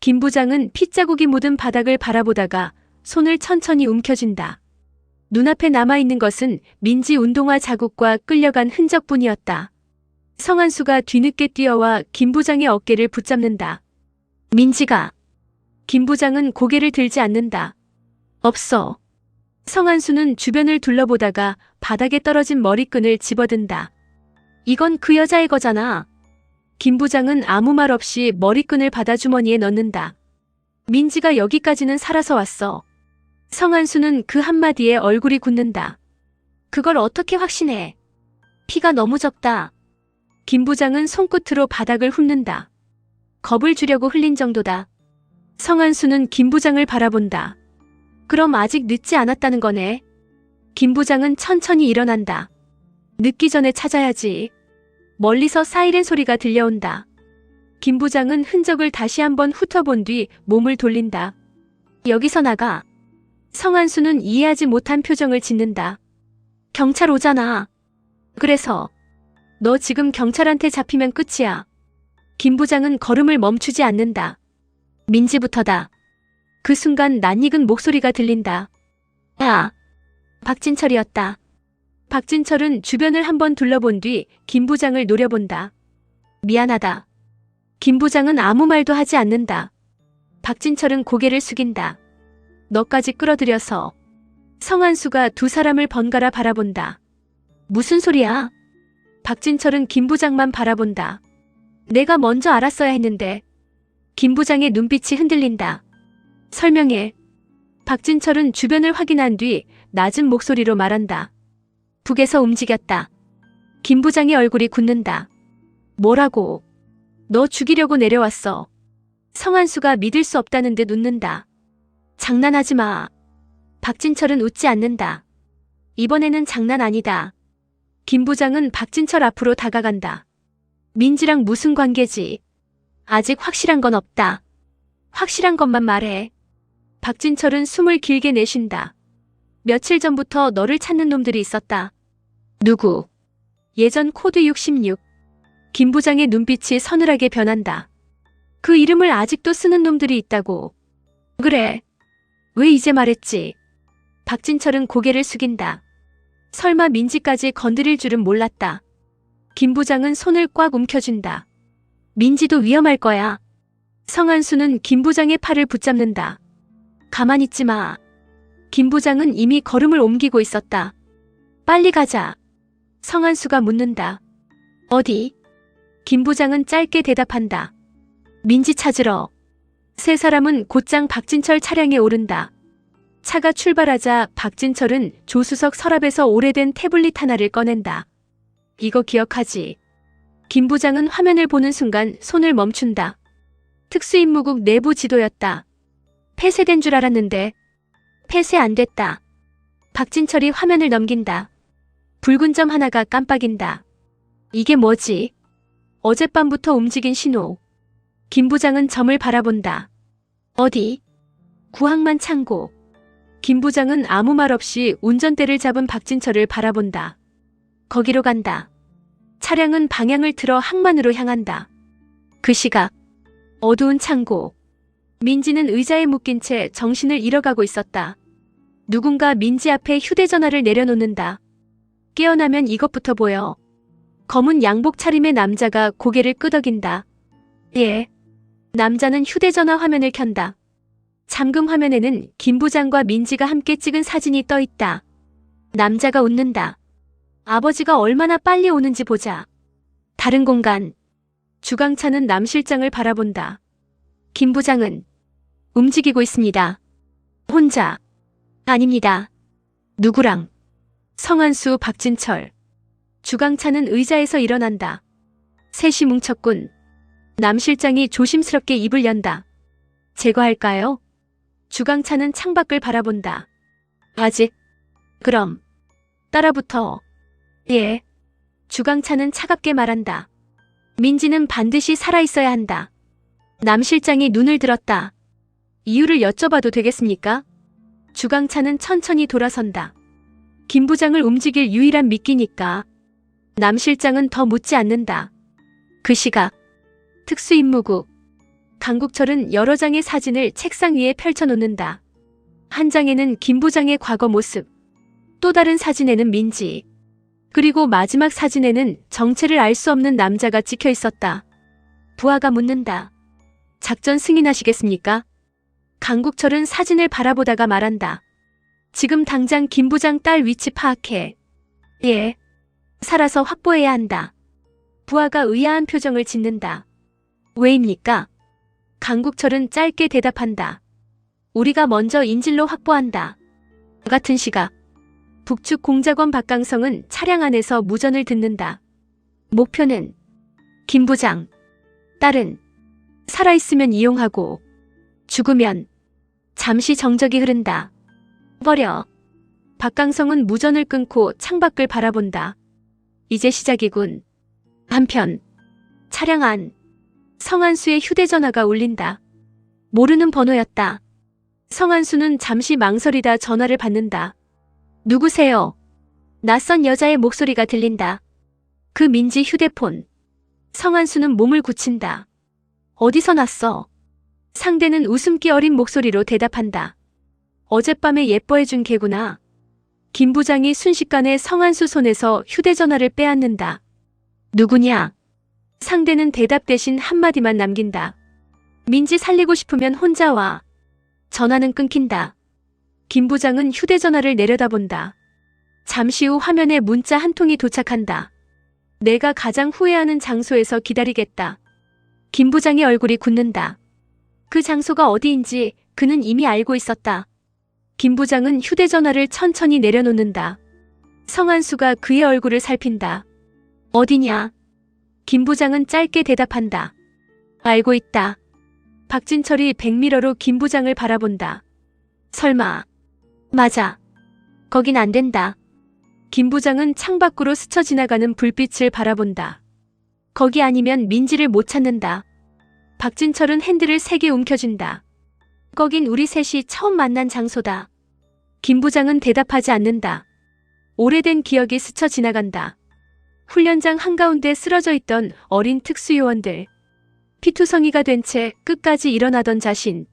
김 부장은 핏자국이 묻은 바닥을 바라보다가 손을 천천히 움켜쥔다. 눈앞에 남아있는 것은 민지 운동화 자국과 끌려간 흔적뿐이었다. 성한수가 뒤늦게 뛰어와 김 부장의 어깨를 붙잡는다. 민지가. 김 부장은 고개를 들지 않는다. 없어. 성한수는 주변을 둘러보다가 바닥에 떨어진 머리끈을 집어든다. 이건 그 여자의 거잖아. 김 부장은 아무 말 없이 머리끈을 받아 주머니에 넣는다. 민지가 여기까지는 살아서 왔어. 성한수는 그 한마디에 얼굴이 굳는다. 그걸 어떻게 확신해? 피가 너무 적다. 김 부장은 손끝으로 바닥을 훑는다. 겁을 주려고 흘린 정도다. 성한수는 김 부장을 바라본다. 그럼 아직 늦지 않았다는 거네. 김 부장은 천천히 일어난다. 늦기 전에 찾아야지. 멀리서 사이렌 소리가 들려온다. 김 부장은 흔적을 다시 한번 훑어본 뒤 몸을 돌린다. 여기서 나가. 성한수는 이해하지 못한 표정을 짓는다. 경찰 오잖아. 그래서 너 지금 경찰한테 잡히면 끝이야. 김 부장은 걸음을 멈추지 않는다. 민지부터다. 그 순간 낯익은 목소리가 들린다. 야! 박진철이었다. 박진철은 주변을 한번 둘러본 뒤 김 부장을 노려본다. 미안하다. 김 부장은 아무 말도 하지 않는다. 박진철은 고개를 숙인다. 너까지 끌어들여서. 성한수가 두 사람을 번갈아 바라본다. 무슨 소리야? 박진철은 김 부장만 바라본다. 내가 먼저 알았어야 했는데. 김 부장의 눈빛이 흔들린다. 설명해. 박진철은 주변을 확인한 뒤 낮은 목소리로 말한다. 북에서 움직였다. 김 부장의 얼굴이 굳는다. 뭐라고? 너 죽이려고 내려왔어. 성한수가 믿을 수 없다는 듯 웃는다. 장난하지 마. 박진철은 웃지 않는다. 이번에는 장난 아니다. 김 부장은 박진철 앞으로 다가간다. 민지랑 무슨 관계지? 아직 확실한 건 없다. 확실한 것만 말해. 박진철은 숨을 길게 내쉰다. 며칠 전부터 너를 찾는 놈들이 있었다. 누구? 예전 코드 66. 김 부장의 눈빛이 서늘하게 변한다. 그 이름을 아직도 쓰는 놈들이 있다고. 그래. 왜 이제 말했지? 박진철은 고개를 숙인다. 설마 민지까지 건드릴 줄은 몰랐다. 김 부장은 손을 꽉 움켜쥔다. 민지도 위험할 거야. 성한수는 김 부장의 팔을 붙잡는다. 가만히 있지 마. 김 부장은 이미 걸음을 옮기고 있었다. 빨리 가자. 성한수가 묻는다. 어디? 김 부장은 짧게 대답한다. 민지 찾으러. 세 사람은 곧장 박진철 차량에 오른다. 차가 출발하자 박진철은 조수석 서랍에서 오래된 태블릿 하나를 꺼낸다. 이거 기억하지? 김 부장은 화면을 보는 순간 손을 멈춘다. 특수임무국 내부 지도였다. 폐쇄된 줄 알았는데. 폐쇄 안 됐다. 박진철이 화면을 넘긴다. 붉은 점 하나가 깜빡인다. 이게 뭐지? 어젯밤부터 움직인 신호. 김 부장은 점을 바라본다. 어디? 구항만 창고. 김 부장은 아무 말 없이 운전대를 잡은 박진철을 바라본다. 거기로 간다. 차량은 방향을 틀어 항만으로 향한다. 그 시각. 어두운 창고. 민지는 의자에 묶인 채 정신을 잃어가고 있었다. 누군가 민지 앞에 휴대전화를 내려놓는다. 깨어나면 이것부터 보여. 검은 양복 차림의 남자가 고개를 끄덕인다. 예. 남자는 휴대전화 화면을 켠다. 잠금 화면에는 김 부장과 민지가 함께 찍은 사진이 떠 있다. 남자가 웃는다. 아버지가 얼마나 빨리 오는지 보자. 다른 공간. 주강차는 남 실장을 바라본다. 김 부장은 움직이고 있습니다. 혼자. 아닙니다. 누구랑? 성한수, 박진철. 주강차는 의자에서 일어난다. 셋이 뭉쳤군. 남 실장이 조심스럽게 입을 연다. 제거할까요? 주강차는 창밖을 바라본다. 아직? 그럼. 따라붙어. 예. 주강차는 차갑게 말한다. 민지는 반드시 살아있어야 한다. 남 실장이 눈을 들었다. 이유를 여쭤봐도 되겠습니까? 주강차는 천천히 돌아선다. 김 부장을 움직일 유일한 미끼니까. 남 실장은 더 묻지 않는다. 그 시각. 특수임무국. 강국철은 여러 장의 사진을 책상 위에 펼쳐놓는다. 한 장에는 김 부장의 과거 모습, 또 다른 사진에는 민지, 그리고 마지막 사진에는 정체를 알 수 없는 남자가 찍혀 있었다. 부하가 묻는다. 작전 승인하시겠습니까? 강국철은 사진을 바라보다가 말한다. 지금 당장 김 부장 딸 위치 파악해. 예. 살아서 확보해야 한다. 부하가 의아한 표정을 짓는다. 왜입니까? 강국철은 짧게 대답한다. 우리가 먼저 인질로 확보한다. 같은 시각 북측 공작원 박강성은 차량 안에서 무전을 듣는다. 목표는 김 부장. 딸은 살아있으면 이용하고 죽으면 잠시 정적이 흐른다. 버려. 박강성은 무전을 끊고 창밖을 바라본다. 이제 시작이군. 한편 차량 안 성한수의 휴대전화가 울린다. 모르는 번호였다. 성한수는 잠시 망설이다 전화를 받는다. 누구세요? 낯선 여자의 목소리가 들린다. 그 민지 휴대폰. 성한수는 몸을 굳힌다. 어디서 났어? 상대는 웃음기 어린 목소리로 대답한다. 어젯밤에 예뻐해준 개구나. 김 부장이 순식간에 성한수 손에서 휴대전화를 빼앗는다. 누구냐? 상대는 대답 대신 한마디만 남긴다. 민지 살리고 싶으면 혼자 와. 전화는 끊긴다. 김 부장은 휴대전화를 내려다본다. 잠시 후 화면에 문자 한 통이 도착한다. 내가 가장 후회하는 장소에서 기다리겠다. 김 부장의 얼굴이 굳는다. 그 장소가 어디인지 그는 이미 알고 있었다. 김 부장은 휴대전화를 천천히 내려놓는다. 성한수가 그의 얼굴을 살핀다. 어디냐? 김 부장은 짧게 대답한다. 알고 있다. 박진철이 백미러로 김 부장을 바라본다. 설마. 맞아. 거긴 안 된다. 김 부장은 창밖으로 스쳐 지나가는 불빛을 바라본다. 거기 아니면 민지를 못 찾는다. 박진철은 핸들을 세게 움켜쥔다. 거긴 우리 셋이 처음 만난 장소다. 김 부장은 대답하지 않는다. 오래된 기억이 스쳐 지나간다. 훈련장 한가운데 쓰러져 있던 어린 특수요원들. 피투성이가 된 채 끝까지 일어나던 자신.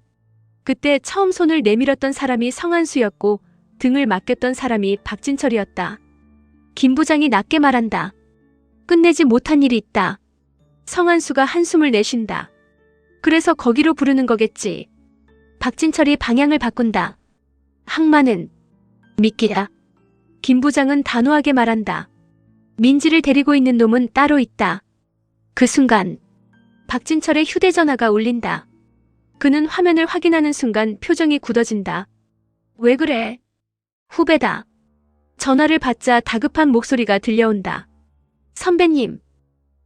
그때 처음 손을 내밀었던 사람이 성한수였고 등을 맡겼던 사람이 박진철이었다. 김 부장이 낮게 말한다. 끝내지 못한 일이 있다. 성한수가 한숨을 내쉰다. 그래서 거기로 부르는 거겠지. 박진철이 방향을 바꾼다. 항만은 미끼다. 김 부장은 단호하게 말한다. 민지를 데리고 있는 놈은 따로 있다. 그 순간 박진철의 휴대전화가 울린다. 그는 화면을 확인하는 순간 표정이 굳어진다. 왜 그래? 후배다. 전화를 받자 다급한 목소리가 들려온다. 선배님,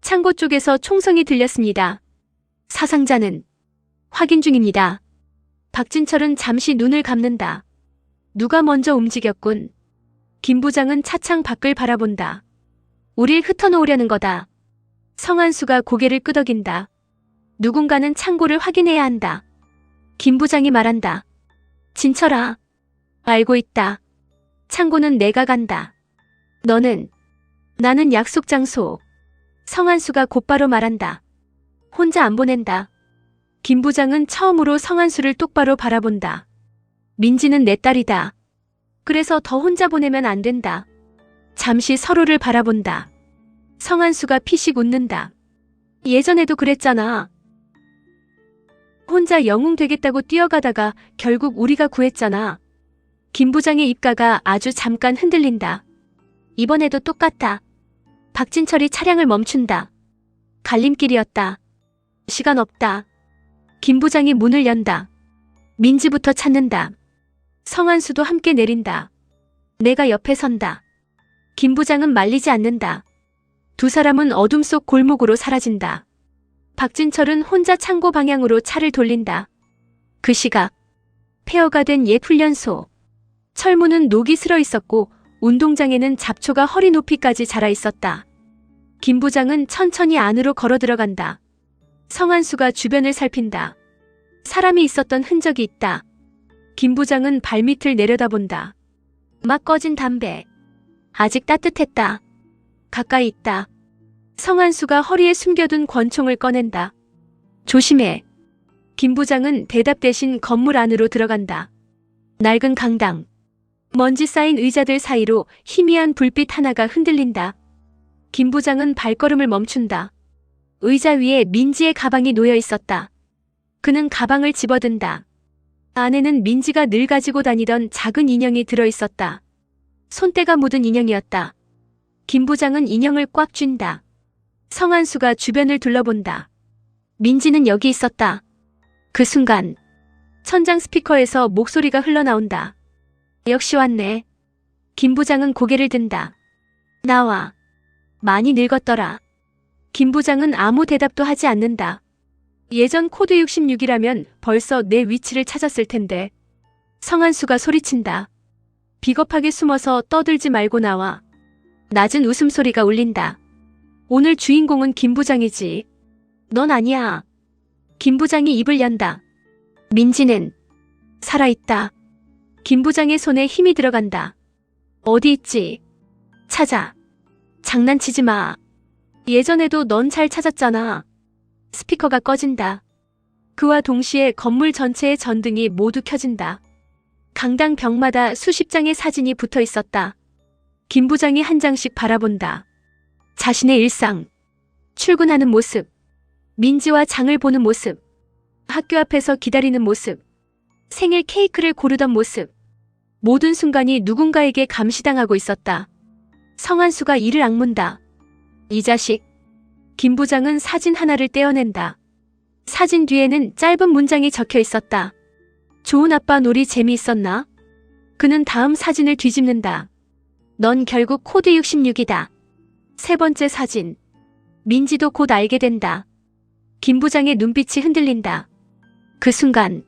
창고 쪽에서 총성이 들렸습니다. 사상자는 확인 중입니다. 박진철은 잠시 눈을 감는다. 누가 먼저 움직였군. 김 부장은 차창 밖을 바라본다. 우릴 흩어놓으려는 거다. 성한수가 고개를 끄덕인다. 누군가는 창고를 확인해야 한다. 김 부장이 말한다. 진철아. 알고 있다. 창고는 내가 간다. 너는? 나는 약속 장소. 성한수가 곧바로 말한다. 혼자 안 보낸다. 김 부장은 처음으로 성한수를 똑바로 바라본다. 민지는 내 딸이다. 그래서 더 혼자 보내면 안 된다. 잠시 서로를 바라본다. 성한수가 피식 웃는다. 예전에도 그랬잖아. 혼자 영웅 되겠다고 뛰어가다가 결국 우리가 구했잖아. 김 부장의 입가가 아주 잠깐 흔들린다. 이번에도 똑같다. 박진철이 차량을 멈춘다. 갈림길이었다. 시간 없다. 김 부장이 문을 연다. 민지부터 찾는다. 성한수도 함께 내린다. 내가 옆에 선다. 김 부장은 말리지 않는다. 두 사람은 어둠 속 골목으로 사라진다. 박진철은 혼자 창고 방향으로 차를 돌린다. 그 시각 폐허가 된 옛 훈련소. 철문은 녹이 슬어 있었고 운동장에는 잡초가 허리 높이까지 자라 있었다. 김 부장은 천천히 안으로 걸어 들어간다. 성한수가 주변을 살핀다. 사람이 있었던 흔적이 있다. 김 부장은 발밑을 내려다본다. 막 꺼진 담배. 아직 따뜻했다. 가까이 있다. 성한수가 허리에 숨겨둔 권총을 꺼낸다. 조심해. 김 부장은 대답 대신 건물 안으로 들어간다. 낡은 강당. 먼지 쌓인 의자들 사이로 희미한 불빛 하나가 흔들린다. 김 부장은 발걸음을 멈춘다. 의자 위에 민지의 가방이 놓여 있었다. 그는 가방을 집어든다. 안에는 민지가 늘 가지고 다니던 작은 인형이 들어 있었다. 손때가 묻은 인형이었다. 김 부장은 인형을 꽉 쥔다. 성한수가 주변을 둘러본다. 민지는 여기 있었다. 그 순간 천장 스피커에서 목소리가 흘러나온다. 역시 왔네. 김 부장은 고개를 든다. 나와. 많이 늙었더라. 김 부장은 아무 대답도 하지 않는다. 예전 코드 66이라면 벌써 내 위치를 찾았을 텐데. 성한수가 소리친다. 비겁하게 숨어서 떠들지 말고 나와. 낮은 웃음소리가 울린다. 오늘 주인공은 김 부장이지. 넌 아니야. 김 부장이 입을 연다. 민지는 살아있다. 김 부장의 손에 힘이 들어간다. 어디 있지? 찾아. 장난치지 마. 예전에도 넌 잘 찾았잖아. 스피커가 꺼진다. 그와 동시에 건물 전체의 전등이 모두 켜진다. 강당 벽마다 수십 장의 사진이 붙어 있었다. 김 부장이 한 장씩 바라본다. 자신의 일상, 출근하는 모습, 민지와 장을 보는 모습, 학교 앞에서 기다리는 모습, 생일 케이크를 고르던 모습. 모든 순간이 누군가에게 감시당하고 있었다. 성한수가 이를 악문다. 이 자식. 김 부장은 사진 하나를 떼어낸다. 사진 뒤에는 짧은 문장이 적혀 있었다. 좋은 아빠 놀이 재미있었나? 그는 다음 사진을 뒤집는다. 넌 결국 코드 66이다. 세 번째 사진. 민지도 곧 알게 된다. 김 부장의 눈빛이 흔들린다. 그 순간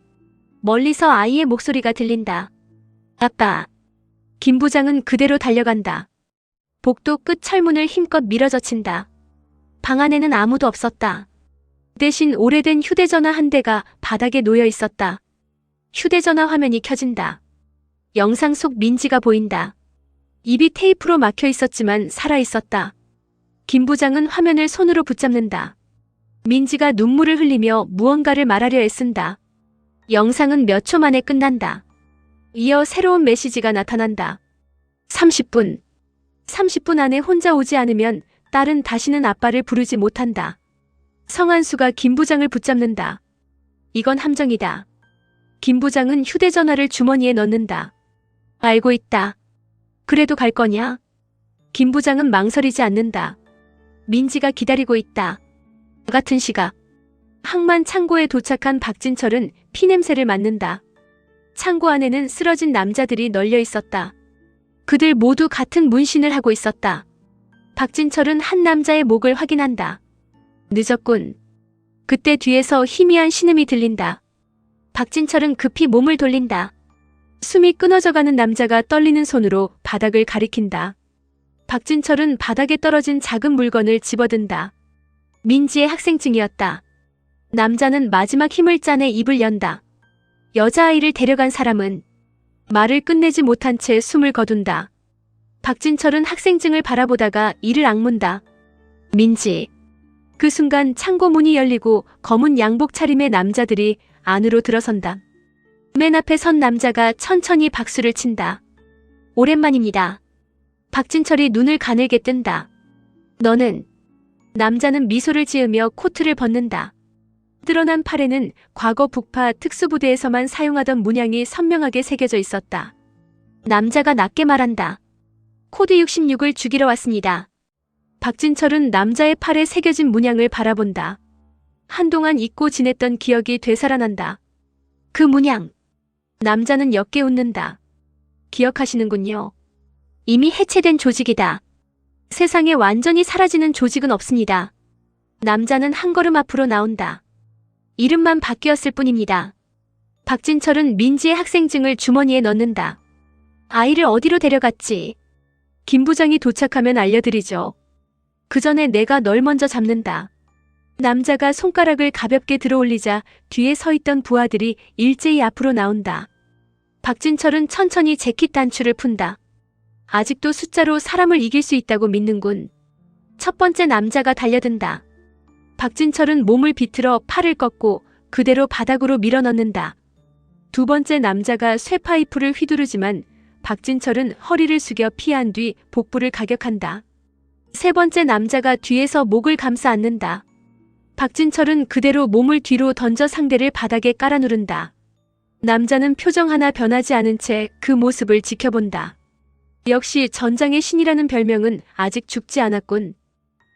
멀리서 아이의 목소리가 들린다. 아빠. 김 부장은 그대로 달려간다. 복도 끝 철문을 힘껏 밀어젖힌다. 방 안에는 아무도 없었다. 대신 오래된 휴대전화 한 대가 바닥에 놓여 있었다. 휴대전화 화면이 켜진다. 영상 속 민지가 보인다. 입이 테이프로 막혀 있었지만 살아 있었다. 김 부장은 화면을 손으로 붙잡는다. 민지가 눈물을 흘리며 무언가를 말하려 애쓴다. 영상은 몇 초 만에 끝난다. 이어 새로운 메시지가 나타난다. 30분. 30분 안에 혼자 오지 않으면 딸은 다시는 아빠를 부르지 못한다. 성한수가 김 부장을 붙잡는다. 이건 함정이다. 김 부장은 휴대전화를 주머니에 넣는다. 알고 있다. 그래도 갈 거냐? 김 부장은 망설이지 않는다. 민지가 기다리고 있다. 같은 시각. 항만 창고에 도착한 박진철은 피냄새를 맡는다. 창고 안에는 쓰러진 남자들이 널려 있었다. 그들 모두 같은 문신을 하고 있었다. 박진철은 한 남자의 목을 확인한다. 늦었군. 그때 뒤에서 희미한 신음이 들린다. 박진철은 급히 몸을 돌린다. 숨이 끊어져가는 남자가 떨리는 손으로 바닥을 가리킨다. 박진철은 바닥에 떨어진 작은 물건을 집어든다. 민지의 학생증이었다. 남자는 마지막 힘을 짜내 입을 연다. 여자아이를 데려간 사람은 말을 끝내지 못한 채 숨을 거둔다. 박진철은 학생증을 바라보다가 이를 악문다. 민지. 그 순간 창고 문이 열리고 검은 양복 차림의 남자들이 안으로 들어선다. 맨 앞에 선 남자가 천천히 박수를 친다. 오랜만입니다. 박진철이 눈을 가늘게 뜬다. 너는? 남자는 미소를 지으며 코트를 벗는다. 드러난 팔에는 과거 북파 특수부대에서만 사용하던 문양이 선명하게 새겨져 있었다. 남자가 낮게 말한다. 코드 66을 죽이러 왔습니다. 박진철은 남자의 팔에 새겨진 문양을 바라본다. 한동안 잊고 지냈던 기억이 되살아난다. 그 문양. 남자는 옅게 웃는다. 기억하시는군요. 이미 해체된 조직이다. 세상에 완전히 사라지는 조직은 없습니다. 남자는 한 걸음 앞으로 나온다. 이름만 바뀌었을 뿐입니다. 박진철은 민지의 학생증을 주머니에 넣는다. 아이를 어디로 데려갔지? 김 부장이 도착하면 알려드리죠. 그 전에 내가 널 먼저 잡는다. 남자가 손가락을 가볍게 들어올리자 뒤에 서 있던 부하들이 일제히 앞으로 나온다. 박진철은 천천히 재킷 단추를 푼다. 아직도 숫자로 사람을 이길 수 있다고 믿는군. 첫 번째 남자가 달려든다. 박진철은 몸을 비틀어 팔을 꺾고 그대로 바닥으로 밀어넣는다. 두 번째 남자가 쇠파이프를 휘두르지만 박진철은 허리를 숙여 피한 뒤 복부를 가격한다. 세 번째 남자가 뒤에서 목을 감싸 안는다. 박진철은 그대로 몸을 뒤로 던져 상대를 바닥에 깔아 누른다. 남자는 표정 하나 변하지 않은 채 그 모습을 지켜본다. 역시 전장의 신이라는 별명은 아직 죽지 않았군.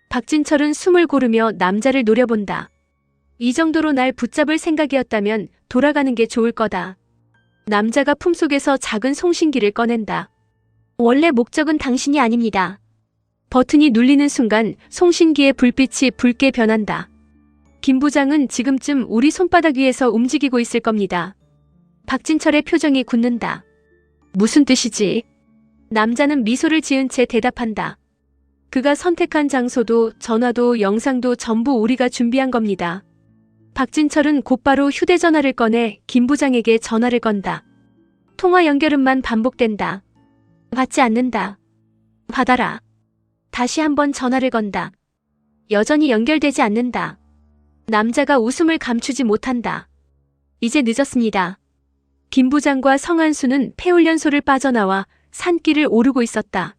박진철은 숨을 고르며 남자를 노려본다. 이 정도로 날 붙잡을 생각이었다면 돌아가는 게 좋을 거다. 남자가 품속에서 작은 송신기를 꺼낸다. 원래 목적은 당신이 아닙니다. 버튼이 눌리는 순간 송신기의 불빛이 붉게 변한다. 김 부장은 지금쯤 우리 손바닥 위에서 움직이고 있을 겁니다. 박진철의 표정이 굳는다. 무슨 뜻이지? 남자는 미소를 지은 채 대답한다. 그가 선택한 장소도 전화도 영상도 전부 우리가 준비한 겁니다. 박진철은 곧바로 휴대전화를 꺼내 김 부장에게 전화를 건다. 통화 연결음만 반복된다. 받지 않는다. 받아라. 다시 한번 전화를 건다. 여전히 연결되지 않는다. 남자가 웃음을 감추지 못한다. 이제 늦었습니다. 김 부장과 성한수는 폐훈련소를 빠져나와 산길을 오르고 있었다.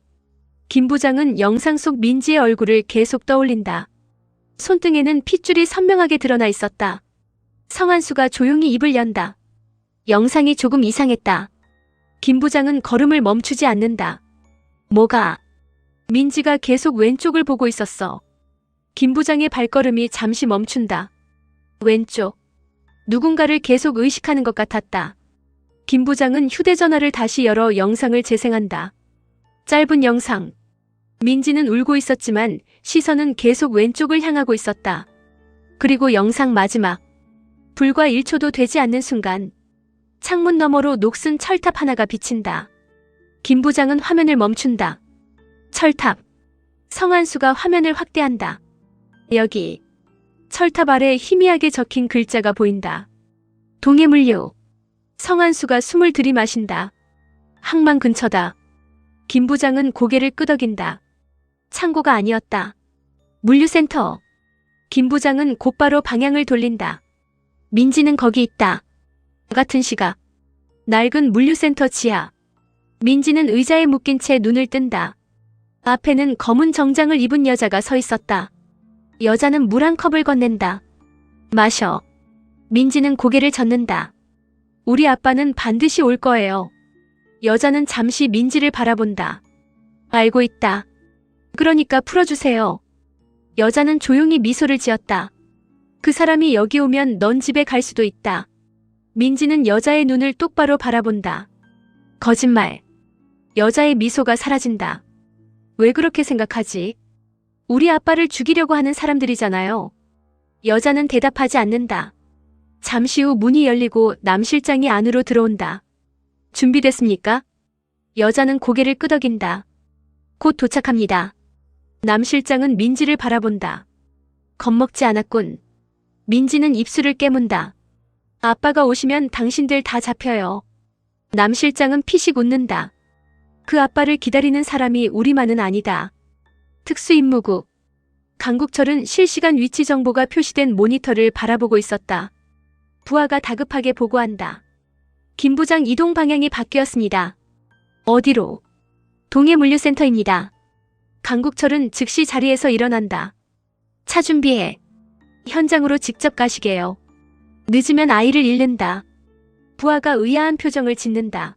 김 부장은 영상 속 민지의 얼굴을 계속 떠올린다. 손등에는 핏줄이 선명하게 드러나 있었다. 성한수가 조용히 입을 연다. 영상이 조금 이상했다. 김 부장은 걸음을 멈추지 않는다. 뭐가? 민지가 계속 왼쪽을 보고 있었어. 김 부장의 발걸음이 잠시 멈춘다. 왼쪽. 누군가를 계속 의식하는 것 같았다. 김 부장은 휴대전화를 다시 열어 영상을 재생한다. 짧은 영상. 민지는 울고 있었지만 시선은 계속 왼쪽을 향하고 있었다. 그리고 영상 마지막. 불과 1초도 되지 않는 순간 창문 너머로 녹슨 철탑 하나가 비친다. 김 부장은 화면을 멈춘다. 철탑. 성한수가 화면을 확대한다. 여기. 철탑 아래 희미하게 적힌 글자가 보인다. 동해물류. 성한수가 숨을 들이마신다. 항만 근처다. 김 부장은 고개를 끄덕인다. 창고가 아니었다. 물류센터. 김 부장은 곧바로 방향을 돌린다. 민지는 거기 있다. 같은 시각. 낡은 물류센터 지하. 민지는 의자에 묶인 채 눈을 뜬다. 앞에는 검은 정장을 입은 여자가 서 있었다. 여자는 물 한 컵을 건넨다. 마셔. 민지는 고개를 젓는다. 우리 아빠는 반드시 올 거예요. 여자는 잠시 민지를 바라본다. 알고 있다. 그러니까 풀어주세요. 여자는 조용히 미소를 지었다. 그 사람이 여기 오면 넌 집에 갈 수도 있다. 민지는 여자의 눈을 똑바로 바라본다. 거짓말. 여자의 미소가 사라진다. 왜 그렇게 생각하지? 우리 아빠를 죽이려고 하는 사람들이잖아요. 여자는 대답하지 않는다. 잠시 후 문이 열리고 남 실장이 안으로 들어온다. 준비됐습니까? 여자는 고개를 끄덕인다. 곧 도착합니다. 남 실장은 민지를 바라본다. 겁먹지 않았군. 민지는 입술을 깨문다. 아빠가 오시면 당신들 다 잡혀요. 남 실장은 피식 웃는다. 그 아빠를 기다리는 사람이 우리만은 아니다. 특수임무국. 강국철은 실시간 위치 정보가 표시된 모니터를 바라보고 있었다. 부하가 다급하게 보고한다. 김 부장 이동 방향이 바뀌었습니다. 어디로? 동해물류센터입니다. 강국철은 즉시 자리에서 일어난다. 차 준비해. 현장으로 직접 가시게요. 늦으면 아이를 잃는다. 부하가 의아한 표정을 짓는다.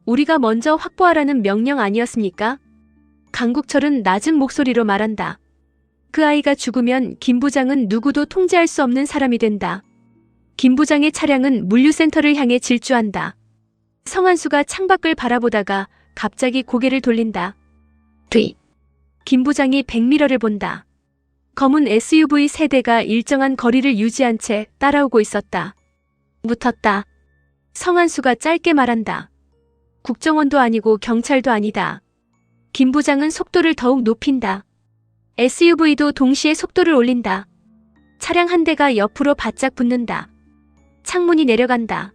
우리가 먼저 확보하라는 명령 아니었습니까? 강국철은 낮은 목소리로 말한다. 그 아이가 죽으면 김 부장은 누구도 통제할 수 없는 사람이 된다. 김 부장의 차량은 물류센터를 향해 질주한다. 성한수가 창밖을 바라보다가 갑자기 고개를 돌린다. 뒤. 김 부장이 백미러를 본다. 검은 SUV 세대가 일정한 거리를 유지한 채 따라오고 있었다. 붙었다. 성한수가 짧게 말한다. 국정원도 아니고 경찰도 아니다. 김 부장은 속도를 더욱 높인다. SUV도 동시에 속도를 올린다. 차량 한 대가 옆으로 바짝 붙는다. 창문이 내려간다.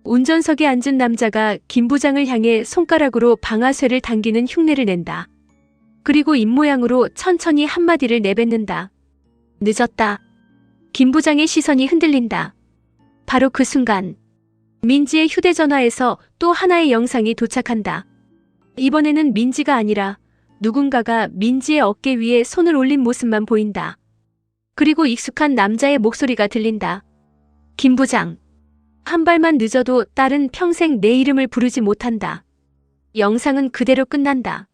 운전석에 앉은 남자가 김 부장을 향해 손가락으로 방아쇠를 당기는 흉내를 낸다. 그리고 입모양으로 천천히 한마디를 내뱉는다. 늦었다. 김 부장의 시선이 흔들린다. 바로 그 순간 민지의 휴대전화에서 또 하나의 영상이 도착한다. 이번에는 민지가 아니라 누군가가 민지의 어깨 위에 손을 올린 모습만 보인다. 그리고 익숙한 남자의 목소리가 들린다. 김 부장. 한 발만 늦어도 딸은 평생 내 이름을 부르지 못한다. 영상은 그대로 끝난다.